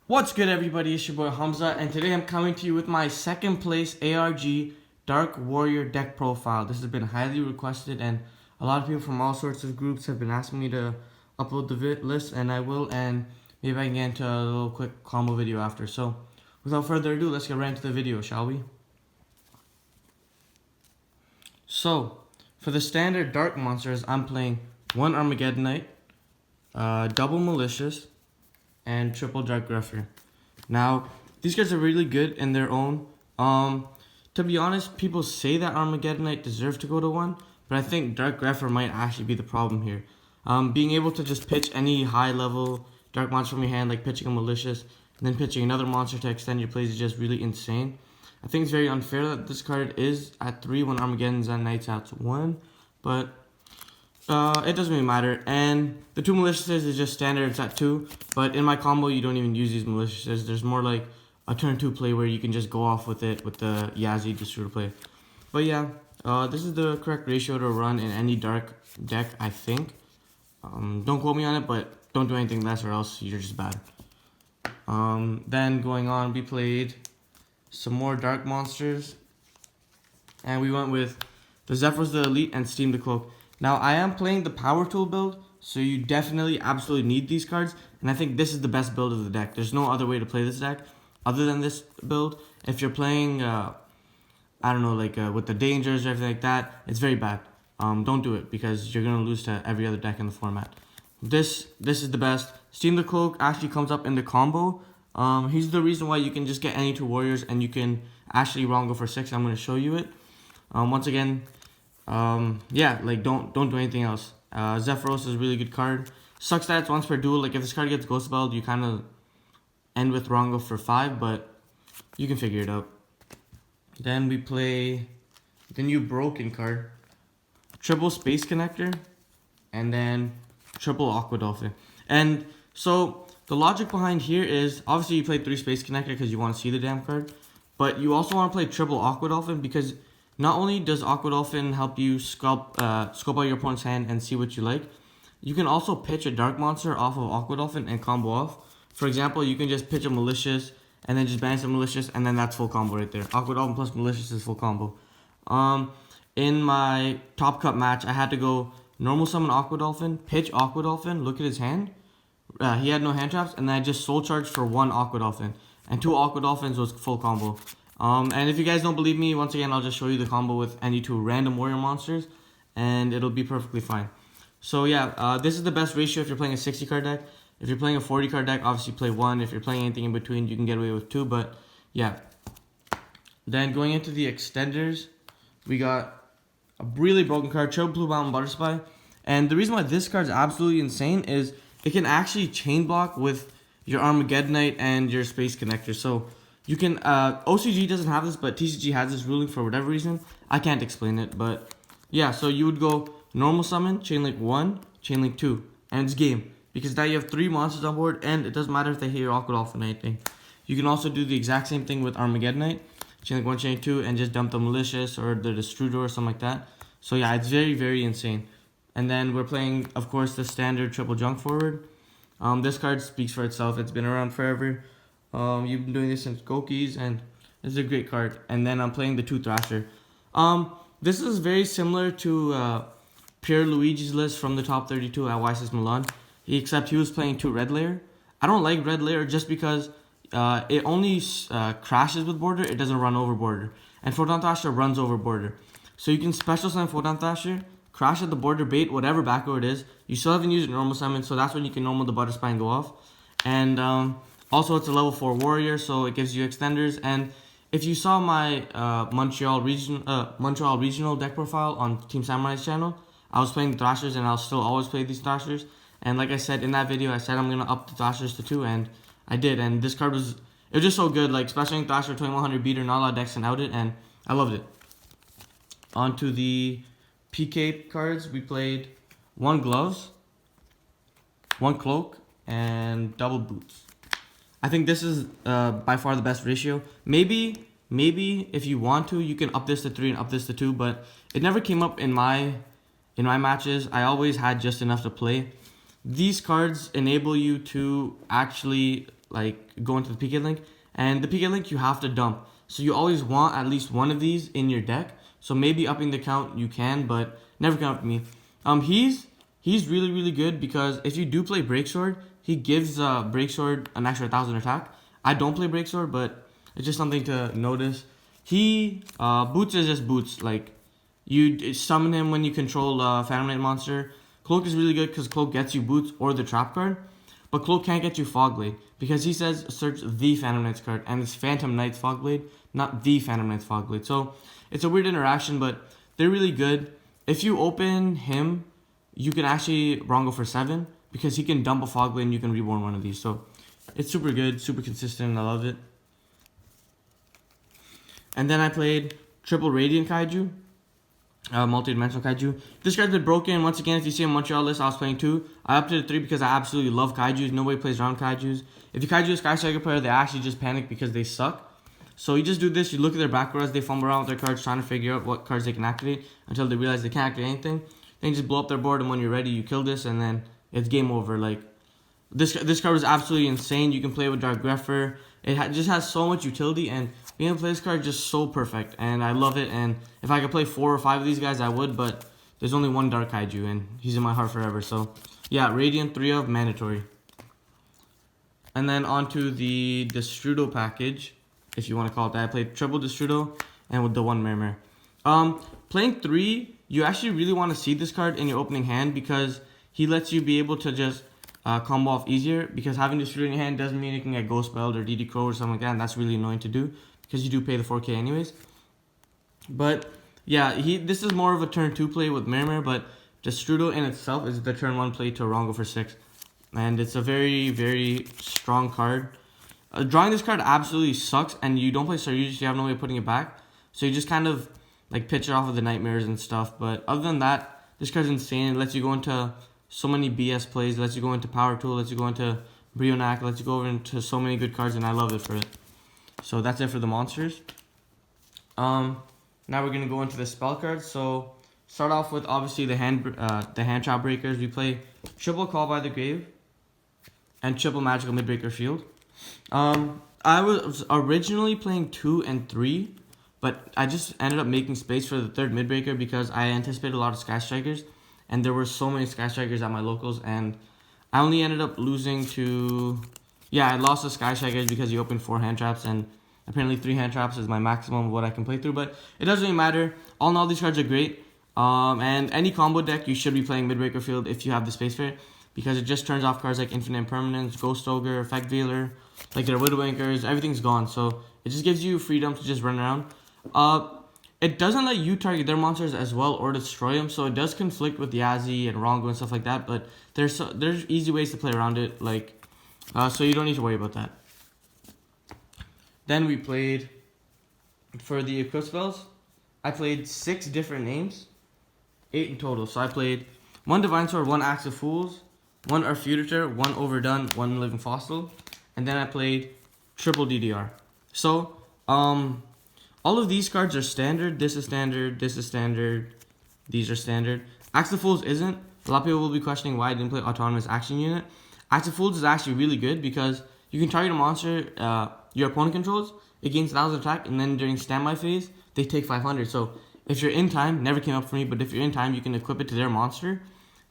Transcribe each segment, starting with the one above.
What's good, everybody? It's your boy Hamza, and today I'm coming to you with my second place ARG Dark Warrior deck profile. This has been highly requested, and a lot of people from all sorts of groups have been asking me to upload the list, and I will, and maybe I can get into a little quick combo video after. So, without further ado, let's get right into the video, shall we? So, for the standard Dark monsters, I'm playing one Armageddonite, double Malicious, and triple Dark Greffer. Now, these guys are really good in their own. To be honest, people say that Armageddonite deserves to go to 1, but I think Dark Greffer might actually be the problem here. Being able to just pitch any high level Dark monster from your hand, like pitching a Malicious, and then pitching another monster to extend your plays is just really insane. I think it's very unfair that this card is at 3 when Armageddon's and Knight's at 1, but it doesn't really matter. And the two Maliciouses is just standard, it's at 2, but in my combo you don't even use these Maliciouses. There's more like a turn 2 play where you can just go off with it with the Yazzie Destroyer play. But yeah, this is the correct ratio to run in any dark deck, I think. Don't quote me on it, but don't do anything less or else you're just bad. Then going on, we played some more dark monsters, and we went with the Zephyros the Elite and Steam the Cloak. Now, I am playing the Power Tool build, so you definitely absolutely need these cards, and I think this is the best build of the deck. There's no other way to play this deck other than this build. If you're playing, I don't know, like with the Dangers or everything like that, it's very bad. Don't do it, because you're going to lose to every other deck in the format. This is the best. Steam the Cloak actually comes up in the combo. He's the reason why you can just get any two warriors, and you can actually Rhongo for 6. I'm going to show you it. Once again, yeah, like don't do anything else. Zephyros is a really good card. Sucks that it's once per duel. Like if this card gets ghost spelled, you kind of end with Rhongo for 5, but you can figure it out. Then we play the new broken card, triple Space Connector, and then triple Aqua Dolphin. And so the logic behind here is obviously you play 3 Space Connector because you want to see the damn card, but you also want to play triple Aqua Dolphin because not only does Aqua Dolphin help you scope out your opponent's hand and see what you like, you can also pitch a dark monster off of Aqua Dolphin and combo off. For example, you can just pitch a Malicious and then just banish a Malicious, and then that's full combo right there. Aqua Dolphin plus Malicious is full combo. In my top cut match, I had to go normal summon Aqua Dolphin, pitch Aqua Dolphin, look at his hand. He had no hand traps, and then I just soul charge for 1 Aqua Dolphin. And 2 Aqua Dolphins was full combo. And if you guys don't believe me, once again, I'll just show you the combo with any 2 random warrior monsters, and it'll be perfectly fine. So yeah, this is the best ratio if you're playing a 60 card deck. If you're playing a 40 card deck, obviously play 1. If you're playing anything in between, you can get away with 2, but yeah. Then going into the extenders, we got a really broken card, Triple Blue Mountain Butterspy. And the reason why this card is absolutely insane is it can actually chain block with your Armageddonite and your Space Connector. So you can, OCG doesn't have this, but TCG has this ruling for whatever reason. I can't explain it, but yeah, so you would go normal summon, chain link 1, chain link 2, and it's game. Because now you have 3 monsters on board, and it doesn't matter if they hit your Aqua Dolphin or anything. You can also do the exact same thing with Armageddonite, chain link 1, chain link 2, and just dump the Malicious or the Destroyer or something like that. So yeah, it's very, very insane. And then we're playing, of course, the standard triple junk forward. This card speaks for itself. It's been around forever. You've been doing this since Goki's, and it's a great card. And then I'm playing the 2 Thrasher. This is very similar to Pierre Luigi's list from the top 32 at YSS Milan, except he was playing 2 Red Layer. I don't like Red Layer just because it only crashes with border. It doesn't run over border. And Photon Thrasher runs over border. So you can special summon Photon Thrasher, crash at the border, bait whatever back row it is. You still haven't used normal summon, so that's when you can normal the Butterspy and go off. And also it's a level 4 warrior, so it gives you extenders. And if you saw my Montreal regional deck profile on Team Samurai's channel, I was playing the Thrashers, and I'll still always play these Thrashers. And like I said in that video, I said I'm gonna up the Thrashers to 2, and I did. And this card was just so good, like especially in Thrasher 2100 beater, not a lot of decks can out it, and I loved it. On to the PK cards, we played 1 gloves, 1 cloak, and double boots. I think this is by far the best ratio. Maybe if you want to, you can up this to 3 and up this to 2, but it never came up in my matches. I always had just enough to play. These cards enable you to actually like go into the PK link, and the PK link you have to dump. So you always want at least one of these in your deck. So maybe upping the count you can, but never count for me. He's really good because if you do play Breaksword, he gives Breaksword an extra 1,000 attack. I don't play Breaksword, but it's just something to notice. He boots is just boots. Like you summon him when you control Phantom Knight monster. Cloak is really good because Cloak gets you boots or the trap card, but Cloak can't get you Fog Blade because he says search the Phantom Knight's card, and it's Phantom Knight's Fog Blade, not the Phantom Knight's Fog Blade. So it's a weird interaction, but they're really good. If you open him, you can actually Rhongo for 7 because he can dump a Fog Blade and you can reborn one of these. So it's super good, super consistent. I love it. And then I played triple Radiant Kaiju, multi-dimensional Kaiju. This card's been broken. Once again, if you see a Montreal list, I was playing 2. I upped it to 3 because I absolutely love Kaijus. Nobody plays around Kaijus. If you Kaiju a Sky Striker player, they actually just panic because they suck. So you just do this. You look at their back rows. They fumble around with their cards trying to figure out what cards they can activate until they realize they can't activate anything. Then you just blow up their board, and when you're ready, you kill this, and then it's game over. Like this card was absolutely insane. You can play with Dark Grepher. It just has so much utility, and being able to play this card is just so perfect, and I love it. And if I could play 4 or 5 of these guys, I would, but there's only one Dark Kaiju, and he's in my heart forever. So yeah, Radiant 3 of mandatory. And then onto the Destrudo package, if you want to call it that. I played triple Destrudo and with the 1 Mermer. Playing 3, you actually really want to see this card in your opening hand because he lets you be able to just combo off easier, because having Destrudo in your hand doesn't mean you can get Ghost Spelled or DD Crow or something like that, and that's really annoying to do because you do pay the 4K anyways. But yeah, this is more of a turn 2 play with Mermer, but Destrudo in itself is the turn 1 play to Rhongo for 6. And it's a very strong card. Drawing this card absolutely sucks, and you don't play Saryuji, you have no way of putting it back. So you just kind of like pitch it off of the Nightmares and stuff. But other than that, this card's insane. It lets you go into so many BS plays. It lets you go into Power Tool, lets you go into Brionac, lets you go into so many good cards, and I love it for it. So that's it for the monsters. Now we're gonna go into the spell cards. So start off with obviously the hand trap breakers. We play triple Call by the Grave and triple Magical Midbreaker Field. I was originally playing 2 and 3, but I just ended up making space for the 3rd Midbreaker because I anticipated a lot of Sky Strikers, and there were so many Sky Strikers at my locals, and I only ended up losing to... Yeah, I lost the Sky Strikers because he opened 4 hand traps, and apparently 3 hand traps is my maximum of what I can play through, but it doesn't really matter. All in all, these cards are great, and any combo deck, you should be playing Midbreaker Field if you have the space for it, because it just turns off cards like Infinite Impermanence, Ghost Ogre, Effect Veiler, like their Widowmakers, everything's gone. So it just gives you freedom to just run around. It doesn't let you target their monsters as well or destroy them, so it does conflict with Yazi and Rhongo and stuff like that, but there's easy ways to play around it, like so you don't need to worry about that. Then we played, for the equip spells, I played 6 different names, 8 in total. So I played 1 Divine Sword, 1 Axe of Fools, 1 Arfuter, 1 Overdone, 1 Living Fossil, and then I played triple DDR. So, all of these cards are standard. This is standard, this is standard, these are standard. Axe of Fools isn't. A lot of people will be questioning why I didn't play Autonomous Action Unit. Axe of Fools is actually really good because you can target a monster your opponent controls, it gains 1,000 attack, and then during standby phase, they take 500. So if you're in time, never came up for me, but if you're in time, you can equip it to their monster,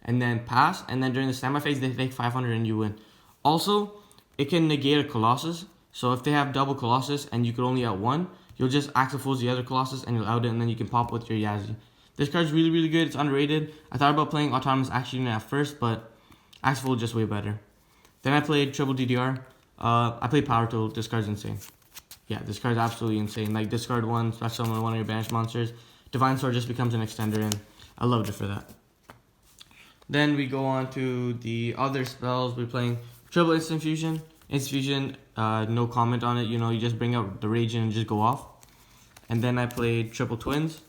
and then pass, and then during the standby phase, they take 500 and you win. Also, it can negate a Colossus, so if they have double Colossus and you could only out 1, you'll just Axe of Fools the other Colossus and you'll out it, and then you can pop with your Yazi. This card's really good, it's underrated. I thought about playing Autonomous Action Unit at first, but Axe of Fools is just way better. Then I played triple DDR. I played Power Tool. This card's insane. Yeah, this card's absolutely insane. Like, discard 1, special summon 1 of your banished monsters. Divine Sword just becomes an extender, and I loved it for that. Then we go on to the other spells. We're playing triple Instant Fusion. Instant Fusion, no comment on it. You know, you just bring out the Raging and just go off. And then I played triple Twins.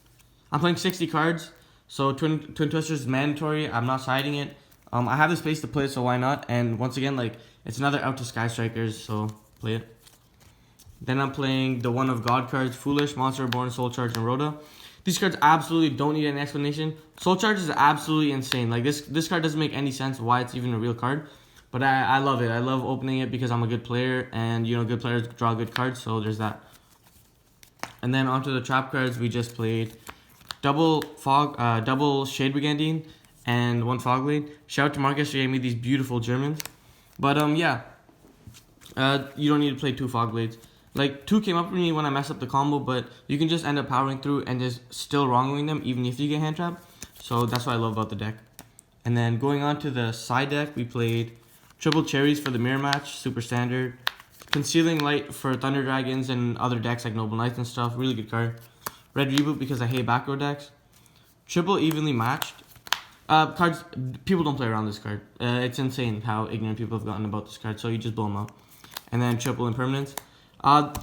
I'm playing 60 cards, so Twin Twisters is mandatory. I'm not siding it. I have the space to play it, so why not? And once again, like, it's another out to Sky Strikers, so play it. Then I'm playing the One of God cards, Foolish, Monster Reborn, Soul Charge, and Rhoda. These cards absolutely don't need any explanation. Soul Charge is absolutely insane. Like, this card doesn't make any sense why it's even a real card. But I love it. I love opening it because I'm a good player, and you know, good players draw good cards, so there's that. And then onto the trap cards, we just played double Shade Brigandine and one Fog Blade. Shout out to Marcus, who gave me these beautiful Germans. But yeah, you don't need to play 2 Fog Blades. Like 2 came up for me when I messed up the combo, but you can just end up powering through and just still wrongoing them even if you get hand trapped. So that's what I love about the deck. And then going on to the side deck, we played Triple Cherries for the mirror match, super standard. Concealing Light for Thunder Dragons and other decks like Noble Knights and stuff, really good card. Red Reboot because I hate back row decks. Triple Evenly Matched. Cards, people don't play around this card. It's insane how ignorant people have gotten about this card, so you just blow them out. And then Triple Impermanence.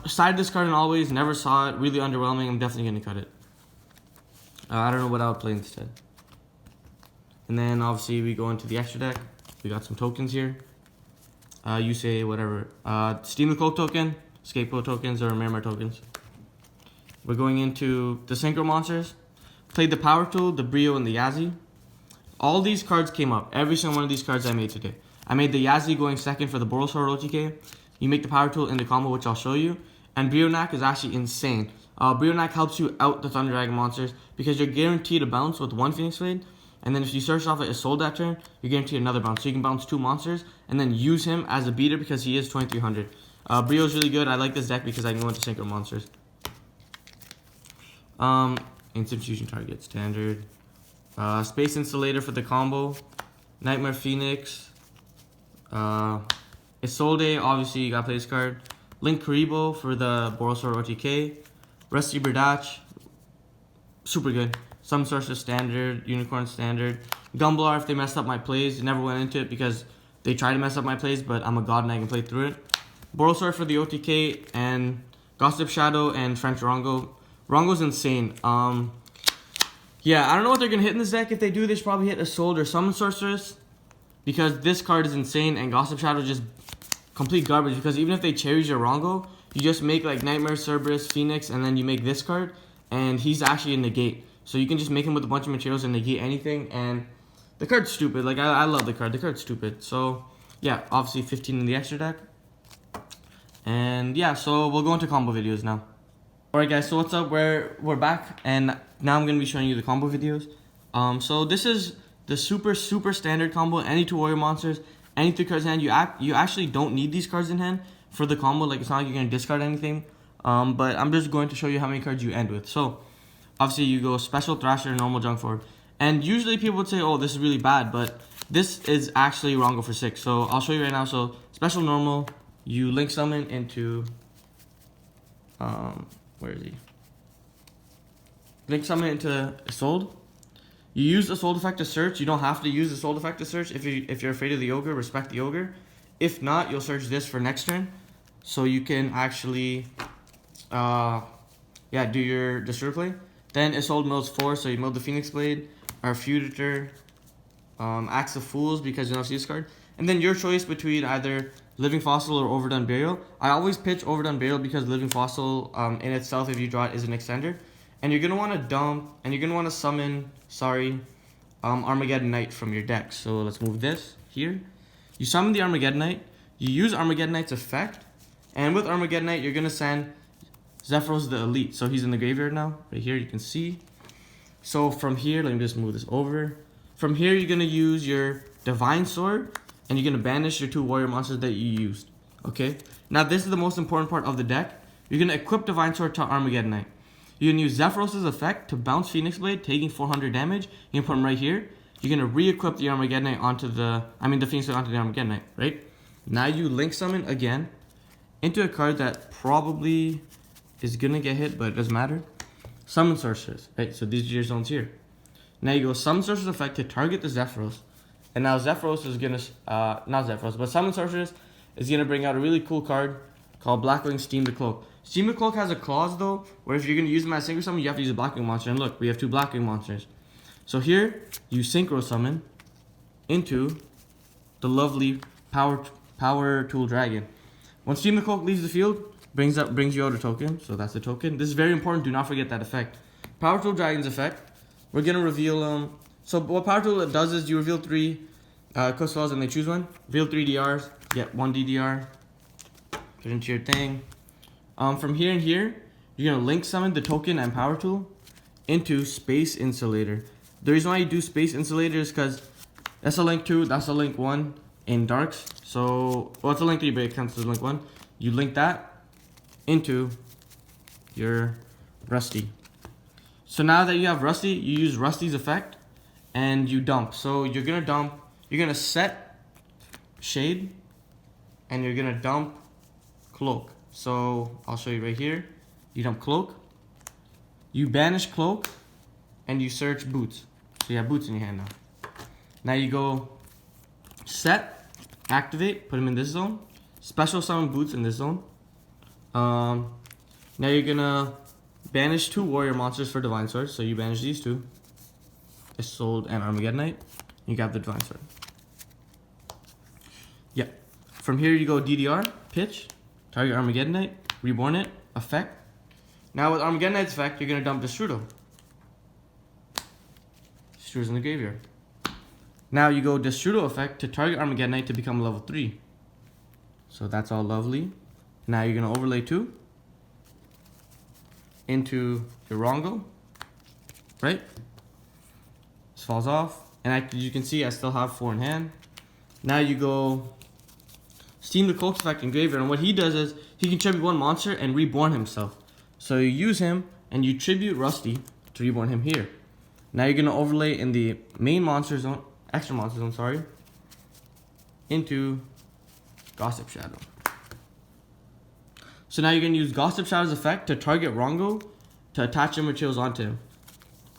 Side this card in Always, never saw it, really underwhelming, I'm definitely going to cut it. I don't know what I would play instead. And then obviously we go into the extra deck. We got some tokens here. You say whatever. Steam the Cloak token, Scapegoat tokens, or Miramar tokens. We're going into the Synchro Monsters. Played the Power Tool, the Brio, and the Yazzie. All these cards came up. Every single one of these cards I made today. I made the Yazzie going second for the Borosaur OTK. You make the Power Tool in the combo, which I'll show you. And Brionac is actually insane. Brionac helps you out the Thunder Dragon monsters because you're guaranteed a bounce with 1 Phoenix Blade. And then if you search off at Isolde that turn, you're guaranteed another bounce. So you can bounce 2 monsters and then use him as a beater because he is 2300. Brio's really good. I like this deck because I can go into Synchro Monsters. Instant Fusion Target, standard. Space Installator for the combo. Nightmare Phoenix. Isolde, obviously you gotta play this card. Link Karibo for the Borosaur OTK. Rusty Berdach, super good. Some Sorcerer standard, Unicorn standard. Gumblar, if they messed up my plays, never went into it because they tried to mess up my plays, but I'm a god and I can play through it. Borosaur for the OTK, and Gossip Shadow and French Rhongo. Rhongo's insane. Yeah, I don't know what they're gonna hit in this deck. If they do, they should probably hit Isolde or Summon Sorceress, because this card is insane, and Gossip Shadow is just complete garbage, because even if they cherries your Rhongo, you just make like Nightmare, Cerberus, Phoenix, and then you make this card, and he's actually a negate. So you can just make him with a bunch of materials and negate anything, and the card's stupid. Like, I love the card. The card's stupid. So, yeah, obviously 15 in the extra deck. And, yeah, so we'll go into combo videos now. Alright, guys, so what's up? We're back, and now I'm going to be showing you the combo videos. So this is the super standard combo. Any 2 warrior monsters, any 3 cards in hand. You actually don't need these cards in hand for the combo. Like, it's not like you're going to discard anything. But I'm just going to show you how many cards you end with. So, obviously, you go Special Thrasher, normal Junk Forward. And usually people would say, oh, this is really bad, but this is actually Rhongo for 6. So I'll show you right now. So Special Normal, you Link Summon into, where is he? Link Summon into Isolde. You use the Isolde effect to search. You don't have to use the Isolde effect to search. If you're afraid of the Ogre, respect the Ogre. If not, you'll search this for next turn. So you can actually, yeah, do your Destroy play. Then Isolde mills 4, so you mill the Phoenix Blade, our Feuditer, Axe of Fools because you don't see this card. And then your choice between either Living Fossil or Overdone Burial. I always pitch Overdone Burial because Living Fossil in itself, if you draw it, is an extender. And you're going to want to dump, and you're going to want to summon, Armageddon Knight from your deck. So let's move this here. You summon the Armageddon Knight, you use Armageddon Knight's effect, and with Armageddon Knight, you're going to send Zephyros the Elite. So he's in the graveyard now. Right here, you can see. So from here, let me just move this over. From here, you're going to use your Divine Sword, and you're going to banish your 2 warrior monsters that you used. Okay? Now, this is the most important part of the deck. You're going to equip Divine Sword to Armageddon Knight. You're going to use Zephyros' effect to bounce Phoenix Blade, taking 400 damage. You're going to put him right here. You're going to re-equip the Armageddon Knight onto the Phoenix Blade onto the Armageddon Knight, right? Now you Link Summon again into a card that probably is gonna get hit, but it doesn't matter. Summon Sorceress, right? So these are your zones here. Now you go Summon Sorceress effect to target the Zephyros, and now Zephyros is gonna not Zephyros, but Summon Sorceress is gonna bring out a really cool card called Blackwing Steam the Cloak. Steam the Cloak has a clause though, where if you're gonna use them as synchro summon, you have to use a Blackwing monster. And look, we have 2 Blackwing monsters. So here you synchro summon into the lovely Power Tool Dragon. When Steam the Cloak leaves the field, brings you out a token, so that's the token. This is very important, do not forget that effect. Power Tool Dragon's effect, we're gonna reveal so what Power Tool does is you reveal 3 Coast Falls, and they choose one. Reveal 3 DRs, get 1 DDR. Put into your thing. From here and here, you're gonna link summon the token and power tool into Space Insulator. The reason why you do Space Insulator is because that's a link 2, that's a link 1 in Darks. So, well, it's a link 3, but it counts as link 1. You link that into your Rusty. So now that you have Rusty, you use Rusty's effect and you dump. So you're gonna set Shade and you're gonna dump Cloak. So I'll show you right here. You dump Cloak, you banish Cloak, and you search Boots. So you have Boots in your hand now. Now you go set, activate, put him in this zone, special summon Boots in this zone. Now you're gonna banish 2 warrior monsters for Divine Sword. So you banish these 2, Isolde and Armageddonite. You got the Divine Sword. Yeah. From here you go DDR, pitch, target Armageddonite, reborn it, effect. Now with Armageddonite's effect, you're gonna dump Destrudo. Destrudo's in the graveyard. Now you go Destrudo effect to target Armageddonite to become level 3. So that's all lovely. Now you're gonna overlay 2 into your Rhongo, right? This falls off, and you can see I still have 4 in hand. Now you go Steam the Cloak's effect in graveyard, and what he does is he can tribute 1 monster and reborn himself. So you use him and you tribute Rusty to reborn him here. Now you're gonna overlay in the main monster zone, extra monster zone, sorry, into Gossip Shadow. So now you're gonna use Gossip Shadow's effect to target Rhongo to attach your materials onto him.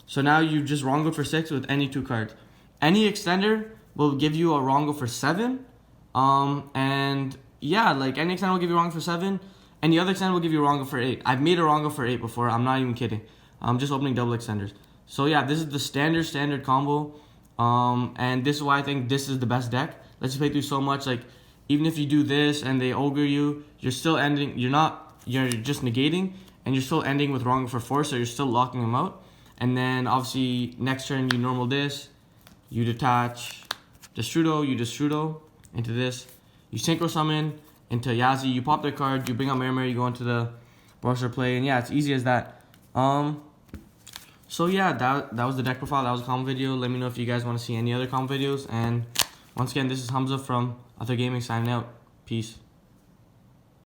So now you just Rhongo for 6 with any 2 cards. Any extender will give you a Rhongo for 7. And yeah, like any extender will give you Rhongo for 7. Any other extender will give you Rhongo for 8. I've made a Rhongo for 8 before. I'm not even kidding. I'm just opening double extenders. So yeah, this is the standard combo. And this is why I think this is the best deck. Let's just play through so much. Like even if you do this and they ogre you, you're still ending. You're just negating, and you're still ending with Rhongo for 4. So you're still locking them out. And then obviously next turn you normal this. You detach Destrudo. You Destrudo into this. You synchro summon into Yazi. You pop their card. You bring out Mary. You go into the Browser play, and yeah, it's easy as that. So yeah, that was the deck profile. That was a combo video. Let me know if you guys want to see any other combo videos. And once again, this is Hamza from Other Gaming signing out. Peace.